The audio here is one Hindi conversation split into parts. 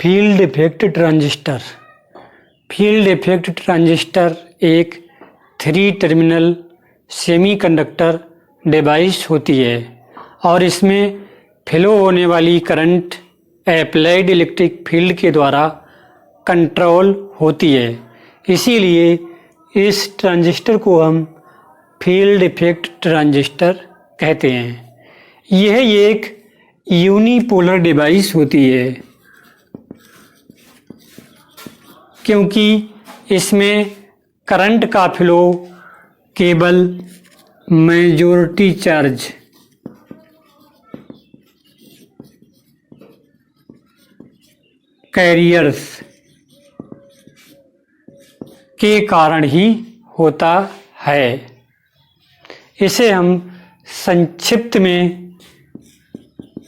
Field effect transistor. Field effect transistor एक 3 टर्मिनल सेमीकंडक्टर डिवाइस होती है और इसमें फ्लो होने वाली करंट अप्लाइड इलेक्ट्रिक फील्ड के द्वारा कंट्रोल होती है। इसीलिए इस ट्रांजिस्टर को हम फील्ड इफेक्ट ट्रांजिस्टर कहते हैं। यह एक यूनिपोलर डिवाइस होती है क्योंकि इसमें करंट का फ्लो केवल मेजॉरिटी चार्ज कैरियर्स के कारण ही होता है। इसे हम संक्षिप्त में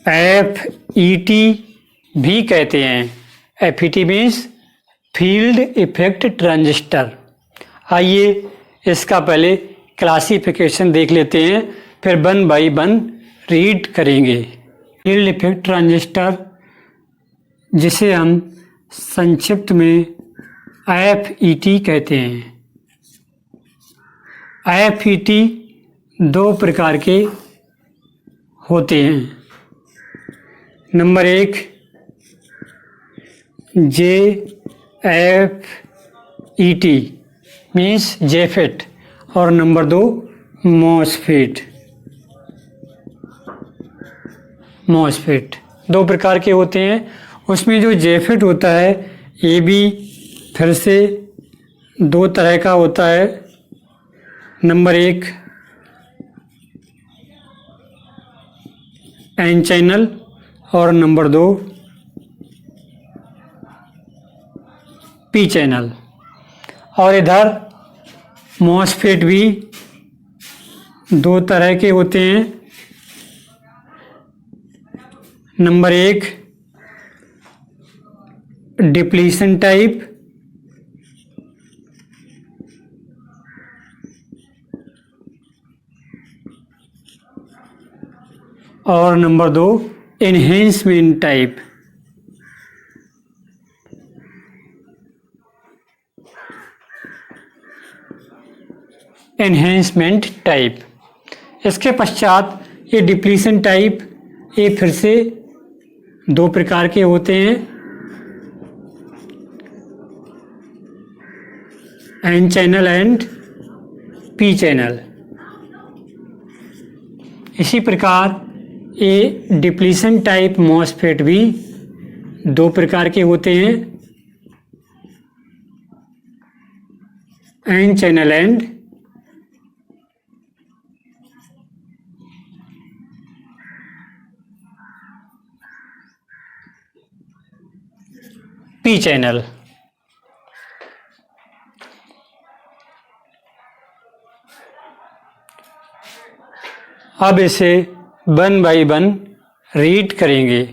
FET भी कहते हैं। FET means field effect transistor. आइए इसका पहले क्लासिफिकेशन देख लेते हैं, फिर 1 बाय 1 रीड करेंगे। फील्ड इफेक्ट ट्रांजिस्टर, जिसे हम संक्षिप्त में FET कहते हैं। FET 2 प्रकार के होते हैं। नंबर 1 JFET मीन्स जेफेट और नंबर 2 मॉसफेट। 2 प्रकार के होते हैं। उसमें जो जेफेट होता है ये भी फिर से 2 तरह का होता है। नंबर 1 एन चैनल और नंबर 2 पी चैनल। और इधर मॉसफेट भी 2 तरह के होते हैं। नंबर 1 डिप्लीशन टाइप और number 2 enhancement type. Enhancement type. इसके पश्चात ये डिप्लीशन टाइप, ये फिर से 2 प्रकार के होते हैं। N channel and P channel. इसी प्रकार ये डिप्लीशन टाइप मॉसफेट भी 2 प्रकार के होते हैं। N channel and P channel. अब इसे 1 बाय 1 रीड करेंगे।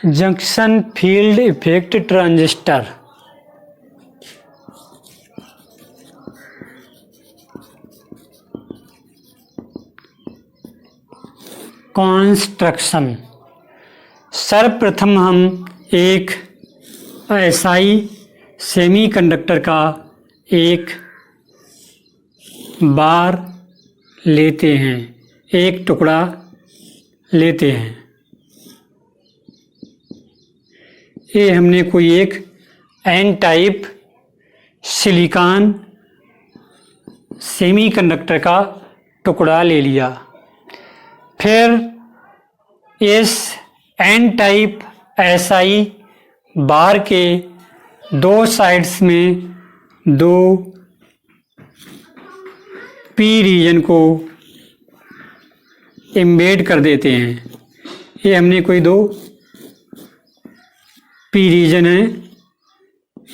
Junction field effect transistor. Construction. सर्वप्रथम हम एक SI सेमीकंडक्टर का एक बार लेते हैं, एक टुकड़ा लेते हैं। ये हमने कोई एक N टाइप सिलिकॉन सेमीकंडक्टर का टुकड़ा ले लिया। फिर इस N टाइप SI बार के 2 साइड्स में 2 P रीजन को एम्बेड कर देते हैं। ये हमने कोई 2 P रीजन है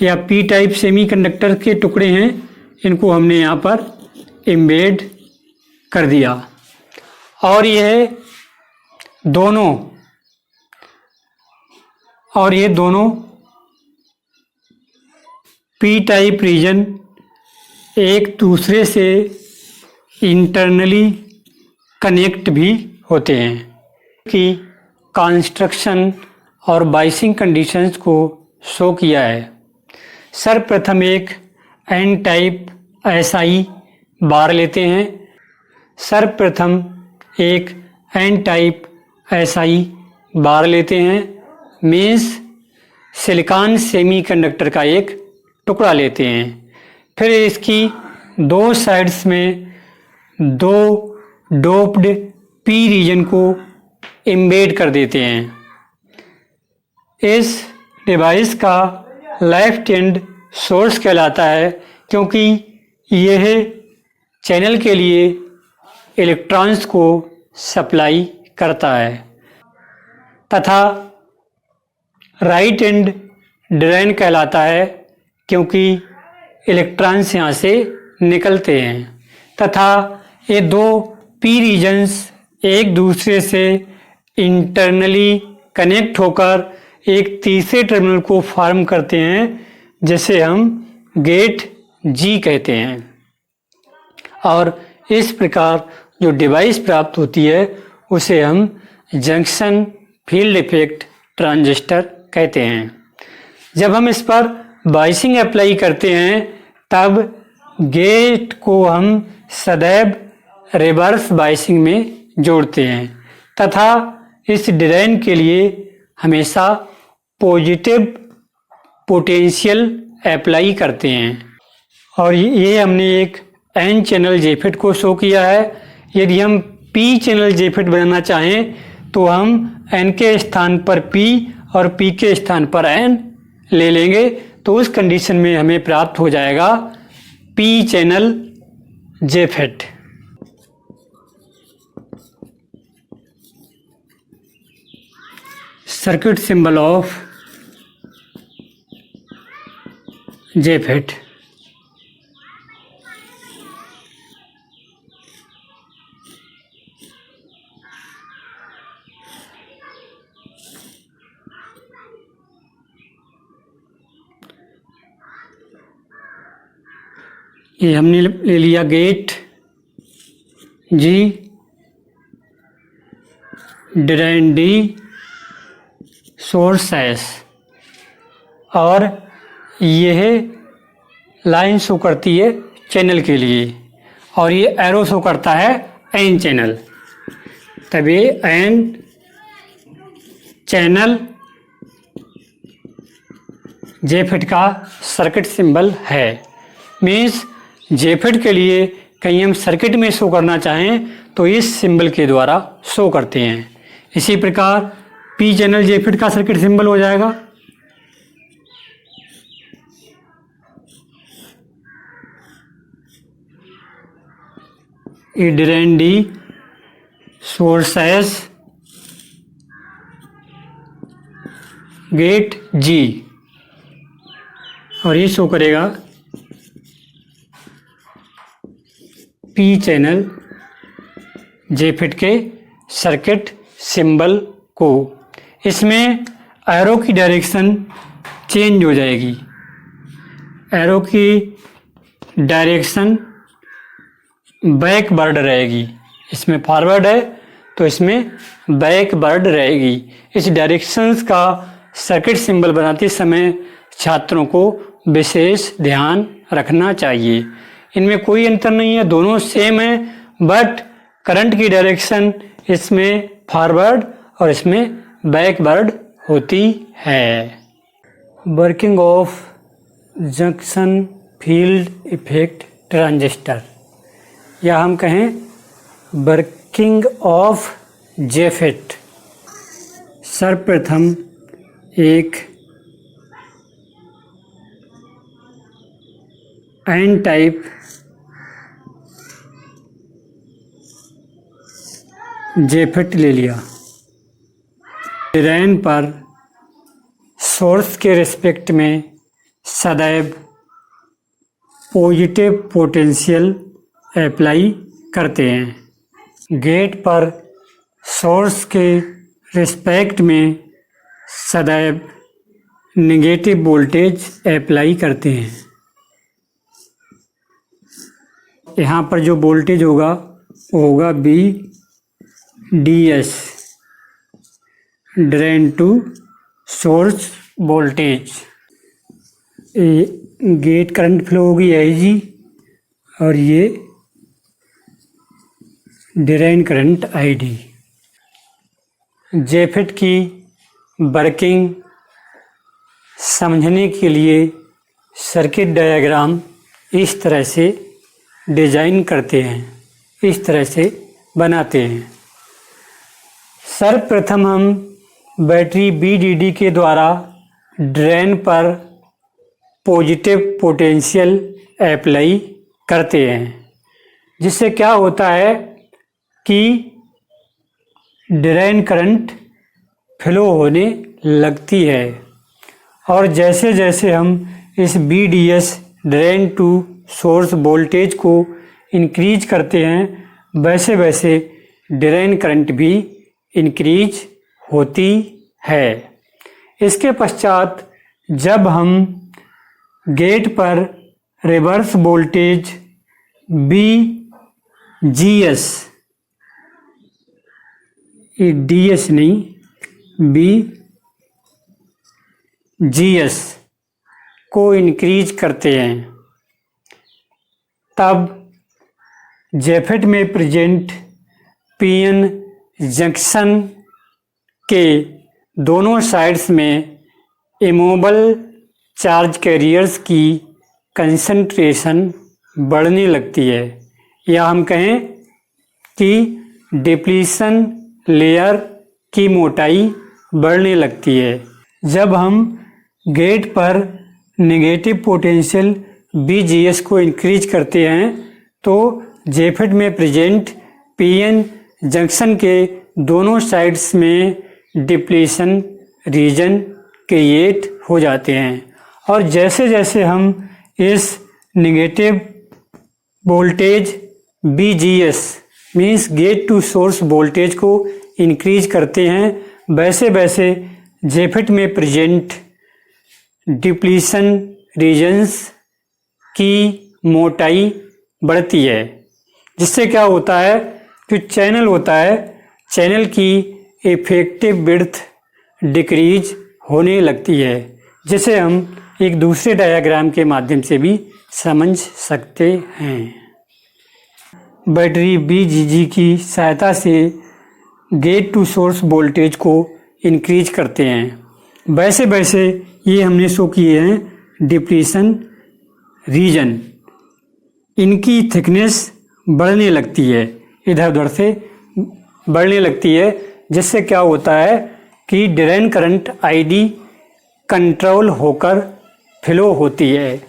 या P टाइप सेमीकंडक्टर के टुकड़े हैं, इनको हमने यहाँ पर एम्बेड कर दिया। और ये दोनों P टाइप रीजन एक दूसरे से इंटरनली कनेक्ट भी होते हैं कि कंस्ट्रक्शन और बाइसिंग कंडीशंस को शो किया है। सर्वप्रथम एक एन टाइप SI बार लेते हैं। सर्वप्रथम एक एन टाइप SI बार लेते हैं, मीन्स सिलिकॉन सेमीकंडक्टर का एक टुकड़ा लेते हैं। फिर इसकी दो साइड्स में दो डोप्ड P रीजन को एम्बेड कर देते हैं। इस डिवाइस का लेफ्ट एंड सोर्स कहलाता है, क्योंकि यह चैनल के लिए इलेक्ट्रॉन्स को सप्लाई करता है, तथा राइट एंड ड्रेन कहलाता है, क्योंकि इलेक्ट्रॉन्स यहाँ से निकलते हैं, तथा ये दो P रीजन्स एक दूसरे से इंटरनली कनेक्ट होकर एक तीसरे टर्मिनल को फॉर्म करते हैं, जिसे हम गेट G कहते हैं। और इस प्रकार जो डिवाइस प्राप्त होती है उसे हम जंक्शन फील्ड इफेक्ट ट्रांजिस्टर कहते हैं। जब हम इस पर बायसिंग अप्लाई करते हैं तब गेट को हम सदैव रिवर्स बायसिंग में जोड़ते हैं, तथा इस ड्रेन के लिए हमेशा पॉजिटिव पोटेंशियल अप्लाई करते हैं। और ये हमने एक एन चैनल जेफेट को शो किया है। यदि हम पी चैनल जेफेट बनाना चाहें तो हम एन के स्थान पर पी और पी के स्थान पर एन ले लेंगे, तो उस कंडीशन में हमें प्राप्त हो जाएगा P channel JFET. Circuit symbol of JFET. ये हमने ले लिया gate G, drain D, source S, और यह लाइन शो करती है चैनल के लिए, और ये एरो शो करता है एन चैनल। तब ये एन चैनल जेफेट का सर्किट सिंबल है। मीन्स जेफेट के लिए कहीं हम सर्किट में शो करना चाहें तो इस सिंबल के द्वारा शो करते हैं। इसी प्रकार पी चैनल जेफेट का सर्किट सिंबल हो जाएगा drain D, source S, gate G, और ये शो करेगा पी चैनल जेफेट के सर्किट सिंबल को। इसमें एरो की डायरेक्शन चेंज हो जाएगी। एरो की डायरेक्शन बैकवर्ड रहेगी। इसमें फॉरवर्ड है तो इसमें बैकवर्ड रहेगी। इस डायरेक्शंस का सर्किट सिंबल बनाते समय छात्रों को विशेष ध्यान रखना चाहिए। इनमें कोई अंतर नहीं है, दोनों सेम है, बट करंट की डायरेक्शन इसमें फॉरवर्ड और इसमें बैकवर्ड होती है। Working of junction field effect transistor, या हम कहें वर्किंग ऑफ जेफेट। सर्वप्रथम एक एन टाइप जेफेट ले लिया। ड्रेन पर सोर्स के रिस्पेक्ट में सदैव पॉजिटिव पोटेंशियल अप्लाई करते हैं। गेट पर सोर्स के रिस्पेक्ट में सदैव नेगेटिव वोल्टेज अप्लाई करते हैं। यहाँ पर जो वोल्टेज होगा वो होगा VDS, drain to source voltage. Gate current flow होगी IG और ये ड्रेन करंट ID। जेफिट की वर्किंग समझने के लिए सर्किट डायग्राम इस तरह से डिजाइन करते हैं, इस तरह से बनाते हैं। सर्वप्रथम हम बैटरी BDD के द्वारा ड्रेन पर पॉजिटिव पोटेंशियल अप्लाई करते हैं, जिससे क्या होता है कि ड्रेन करंट फ्लो होने लगती है। और जैसे जैसे हम इस BDS drain to source voltage को इंक्रीज करते हैं, वैसे वैसे ड्रेन करंट भी इंक्रीज होती है। इसके पश्चात जब हम गेट पर रिवर्स वोल्टेज BGS, ये DS नहीं, BGS को इंक्रीज करते हैं, तब जेफिट में प्रेजेंट PN जंक्शन के दोनों साइड्स में इमोबल चार्ज कैरियर्स की कंसंट्रेशन बढ़ने लगती है, या हम कहें कि डिप्लीशन लेयर की मोटाई बढ़ने लगती है। जब हम गेट पर नेगेटिव पोटेंशियल BGS को इंक्रीज करते हैं तो जेफिट में प्रेजेंट PN जंक्शन के दोनों साइड्स में डिप्लीशन रीजन क्रिएट हो जाते हैं। और जैसे जैसे हम इस negative voltage BGS means gate to source voltage को इंक्रीज करते हैं, वैसे वैसे जेफिट में प्रेजेंट डिप्लीशन रीजन्स की मोटाई बढ़ती है, जिससे क्या होता है कि चैनल होता है, चैनल की इफेक्टिव विड्थ डिक्रीज होने लगती है, जिसे हम एक दूसरे डायग्राम के माध्यम से भी समझ सकते हैं। बैटरी BGG की सहायता से गेट टू सोर्स वोल्टेज को इंक्रीज करते हैं, वैसे वैसे ये हमने शो किए हैं डिप्लीशन रीजन, इनकी थिकनेस बढ़ने लगती है, इधर उधर से बढ़ने लगती है, जिससे क्या होता है कि ड्रेन करंट ID कंट्रोल होकर फ्लो होती है।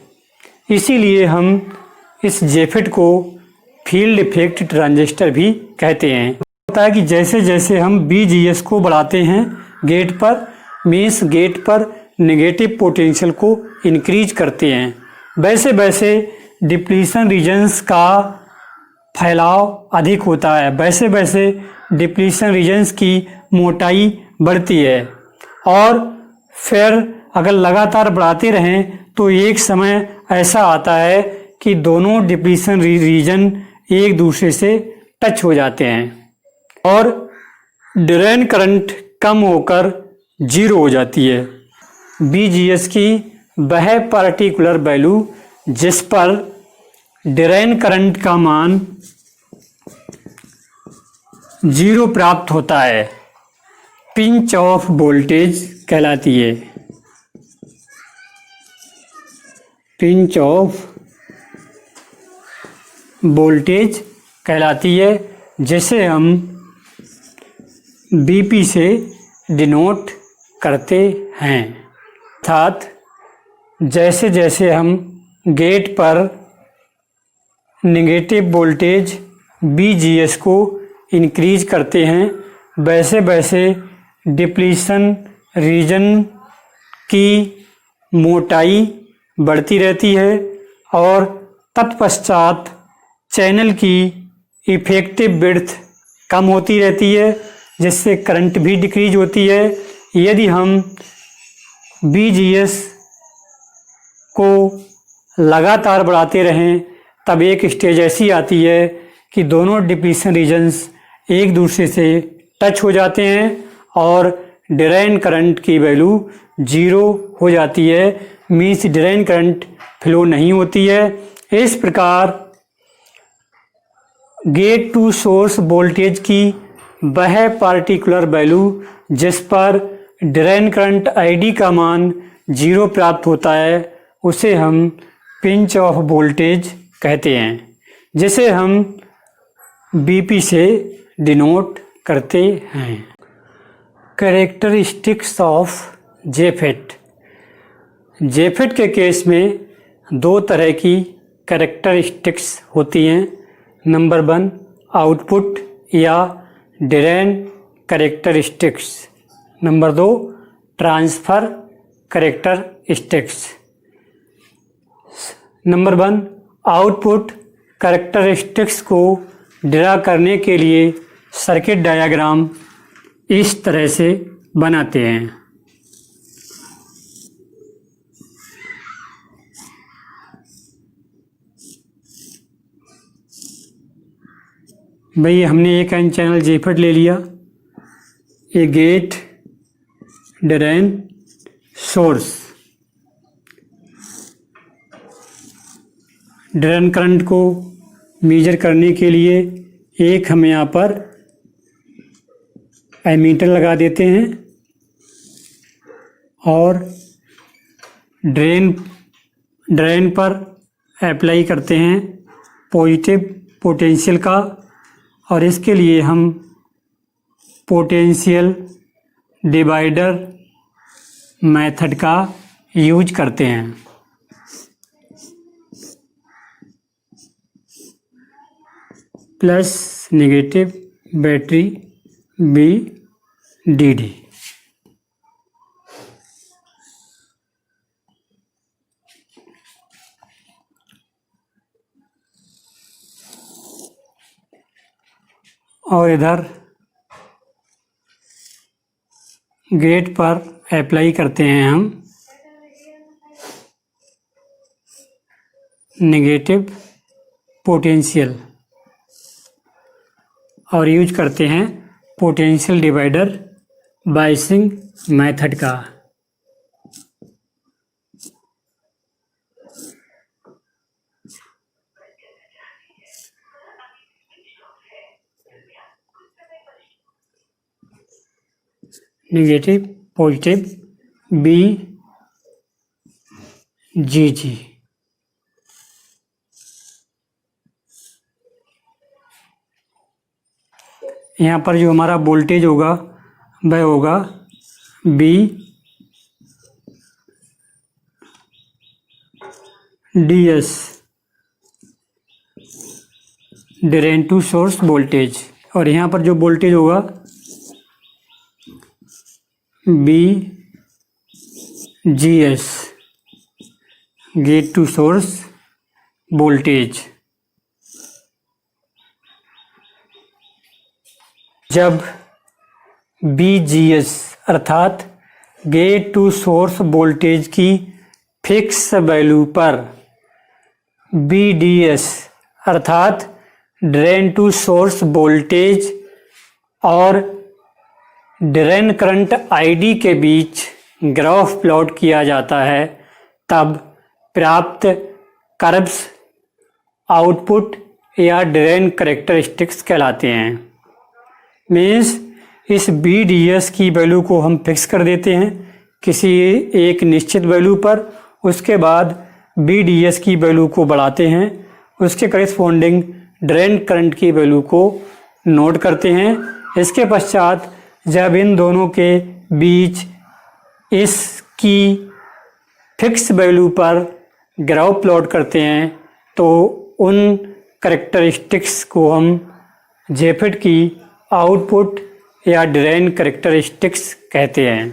इसीलिए हम इस जेफिट को फील्ड इफेक्ट ट्रांजिस्टर भी कहते हैं। होता है कि जैसे जैसे हम BGS को बढ़ाते हैं गेट पर, मीन्स गेट पर नेगेटिव पोटेंशियल को इंक्रीज करते हैं, वैसे वैसे डिप्लीशन रीजन्स का फैलाव अधिक होता है, वैसे वैसे डिप्लीशन रीजन्स की मोटाई बढ़ती है। और फिर अगर लगातार बढ़ाते रहें तो एक समय ऐसा आता है कि दोनों डिप्लीशन रीजन एक दूसरे से टच हो जाते हैं और ड्रेन करंट कम होकर जीरो हो जाती है। BGS की वह पार्टिकुलर वैल्यू जिस पर ड्रेन करंट का मान जीरो प्राप्त होता है, पिंच ऑफ वोल्टेज कहलाती है। पिंच ऑफ वोल्टेज कहलाती है, जिसे हम BP से डिनोट करते हैं। अर्थात जैसे जैसे हम गेट पर नेगेटिव वोल्टेज BGS को इंक्रीज करते हैं, वैसे वैसे डिप्लीशन रीजन की मोटाई बढ़ती रहती है और तत्पश्चात चैनल की इफेक्टिव विड्थ कम होती रहती है, जिससे करंट भी डिक्रीज होती है। यदि हम BGS को लगातार बढ़ाते रहें तब एक स्टेज ऐसी आती है कि दोनों डिप्लीशन रीजन्स एक दूसरे से टच हो जाते हैं और ड्रेन करंट की वैल्यू जीरो हो जाती है, मीन्स ड्रेन करंट फ्लो नहीं होती है। इस प्रकार गेट टू सोर्स वोल्टेज की वह पार्टिकुलर वैल्यू जिस पर ड्रेन करंट आईडी का मान 0 प्राप्त होता है उसे हम पिंच ऑफ वोल्टेज कहते हैं, जिसे हम बीपी से डिनोट करते हैं। Characteristics of JFET. जेफेट के केस में 2 तरह की कैरेक्टरिस्टिक्स होती हैं। नंबर 1 आउटपुट या drain characteristics. Number 2 transfer characteristics. Number 1 output characteristics को ड्रा करने के लिए सर्किट डायग्राम इस तरह से बनाते हैं। भाई हमने एक एन चैनल जेफेट ले लिया, ये gate, drain, source. Drain current को मेजर करने के लिए एक हम यहाँ पर एमीटर लगा देते हैं और ड्रेन पर अप्लाई करते हैं पॉजिटिव पोटेंशियल का, और इसके लिए हम पोटेंशियल डिवाइडर मेथड का यूज करते हैं। Plus negative battery BDD। और इधर गेट पर अप्लाई करते हैं हम नेगेटिव पोटेंशियल और यूज करते हैं पोटेंशियल डिवाइडर बायसिंग मेथड का। Negative positive BGG। यहाँ पर जो हमारा वोल्टेज होगा वह होगा VDS, drain to source voltage, और यहाँ पर जो वोल्टेज होगा BGS, gate to source voltage. जब BGS अर्थात गेट टू सोर्स वोल्टेज की फिक्स वैल्यू पर BDS अर्थात ड्रेन टू सोर्स वोल्टेज और ड्रेन करंट ID के बीच ग्राफ प्लॉट किया जाता है, तब प्राप्त कर्व्स आउटपुट या ड्रेन कैरेक्टरिस्टिक्स कहलाते हैं। मीन्स इस BDS की वैल्यू को हम फिक्स कर देते हैं किसी एक निश्चित वैल्यू पर, उसके बाद BDS की वैल्यू को बढ़ाते हैं, उसके करेस्पॉन्डिंग ड्रेन करंट की वैल्यू को नोट करते हैं। इसके पश्चात जब इन दोनों के बीच इसकी फिक्स वैल्यू पर ग्राफ प्लॉट करते हैं तो उन कैरेक्टरिस्टिक्स को हम जेफेट की आउटपुट या ड्रेन कैरेक्टरिस्टिक्स कहते हैं।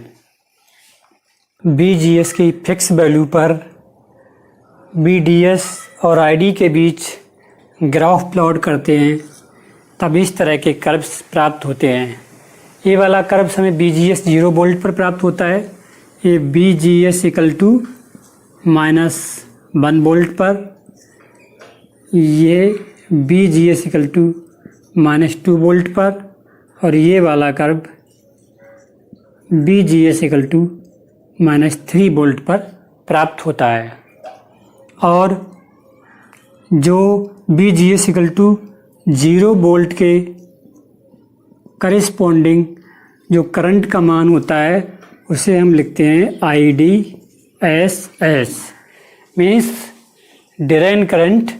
BGS की फिक्स वैल्यू पर BDS और ID के बीच ग्राफ प्लॉट करते हैं, तब इस तरह के कर्व्स प्राप्त होते हैं। ये वाला कर्व हमें BGS 0 वोल्ट पर प्राप्त होता है, ये BGS -1 वोल्ट पर, ये BGS -2 वोल्ट पर, और ये वाला कर्व BGS -3 वोल्ट पर प्राप्त होता है। और जो VGS इक्वल टू 0 वोल्ट के करिस्पॉन्डिंग जो करंट का मान होता है उसे हम लिखते हैं IDSS, means drain current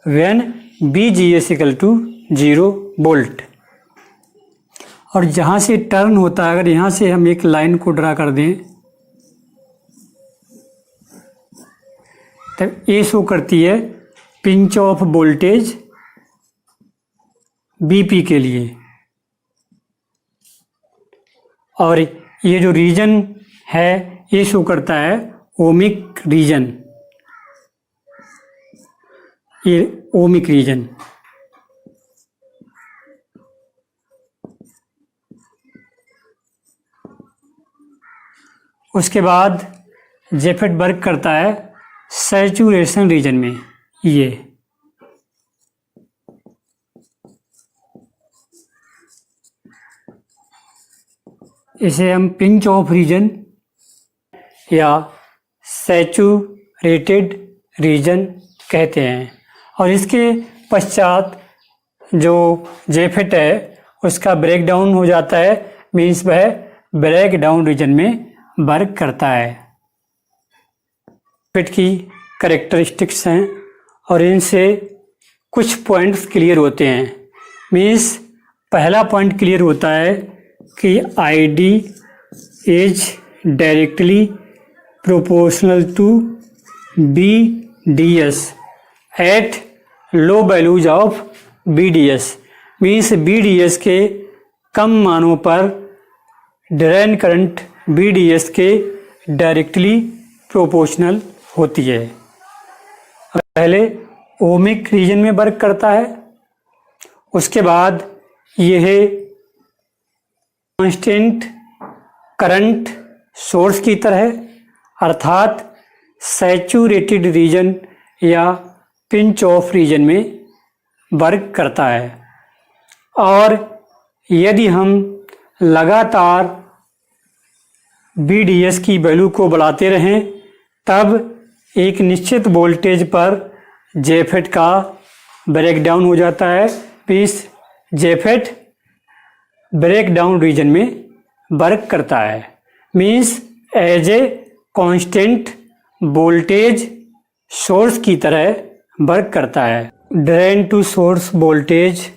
when VGS equal to 0 volt. और जहाँ से टर्न होता है, अगर यहाँ से हम एक लाइन को ड्रा कर दें तब ये शो करती है पिंच ऑफ वोल्टेज BP के लिए। और ये जो रीजन है ये शो करता है ओमिक रीजन, ये ओमिक रीजन। उसके बाद जेफेट वर्क करता है सैचुरेशन रीजन में। ये इसे हम पिंच ऑफ रीजन या सैचुरेटेड रीजन कहते हैं। और इसके पश्चात जो जेफेट है उसका ब्रेक डाउन हो जाता है, मीन्स वह ब्रेक डाउन रीजन में वर्क करता है। जेफेट की कैरेक्टरिस्टिक्स हैं और इनसे कुछ पॉइंट्स क्लियर होते हैं। मीन्स पहला पॉइंट क्लियर होता है कि ID is directly proportional to BDS at low values of BDS, means BDS के कम मानों पर ड्रेन करंट BDS के डायरेक्टली प्रोपोर्शनल होती है। पहले ओमिक रीजन में वर्क करता है, उसके बाद यह कांस्टेंट करंट सोर्स की तरह अर्थात सैचुरेटेड रीजन या पिंच ऑफ रीजन में वर्क करता है। और यदि हम लगातार BDS की वैल्यू को बढ़ाते रहें तब एक निश्चित वोल्टेज पर जेफेट का ब्रेकडाउन हो जाता है। इस जेफेट ब्रेक डाउन रीजन में वर्क करता है, means as a constant voltage source की तरह वर्क करता है। ड्रेन टू सोर्स वोल्टेज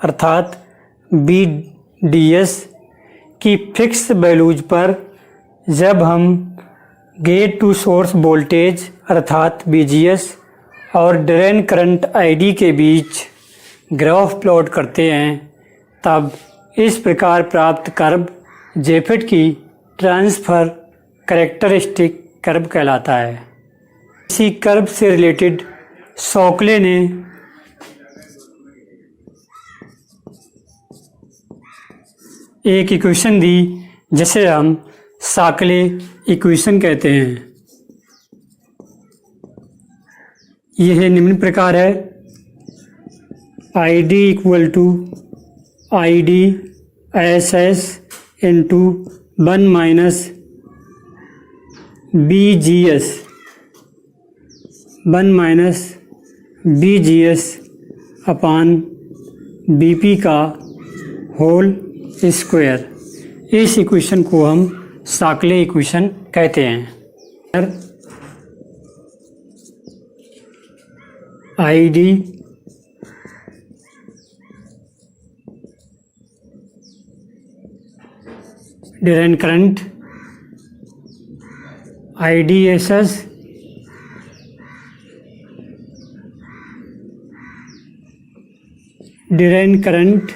अर्थात BDS की फिक्स वैल्यूज पर जब हम गेट टू सोर्स वोल्टेज अर्थात VGS और ड्रेन करंट ID के बीच ग्राफ प्लॉट करते हैं तब इस प्रकार प्राप्त कर्व जेफेट की ट्रांसफ़र कैरेक्टरिस्टिक कर्व कहलाता है। इसी कर्व से रिलेटेड शॉकले ने एक इक्वेशन दी जिसे हम शॉकले इक्वेशन कहते हैं। यह निम्न प्रकार है ID equal to IDSS into 1 minus BGS upon BP का होल स्क्वायर। इस इक्वेशन को हम शॉकले इक्वेशन कहते हैं। ID drain current IDSS drain current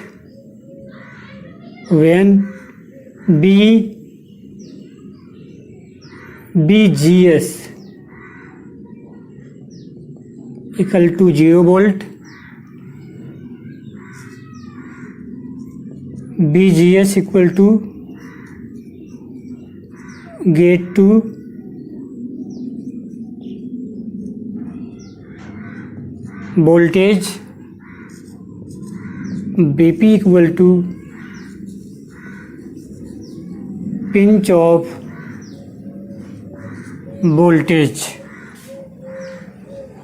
when BGS equal to 0 volt, BGS equal to gate to voltage, BP equal to pinch off voltage.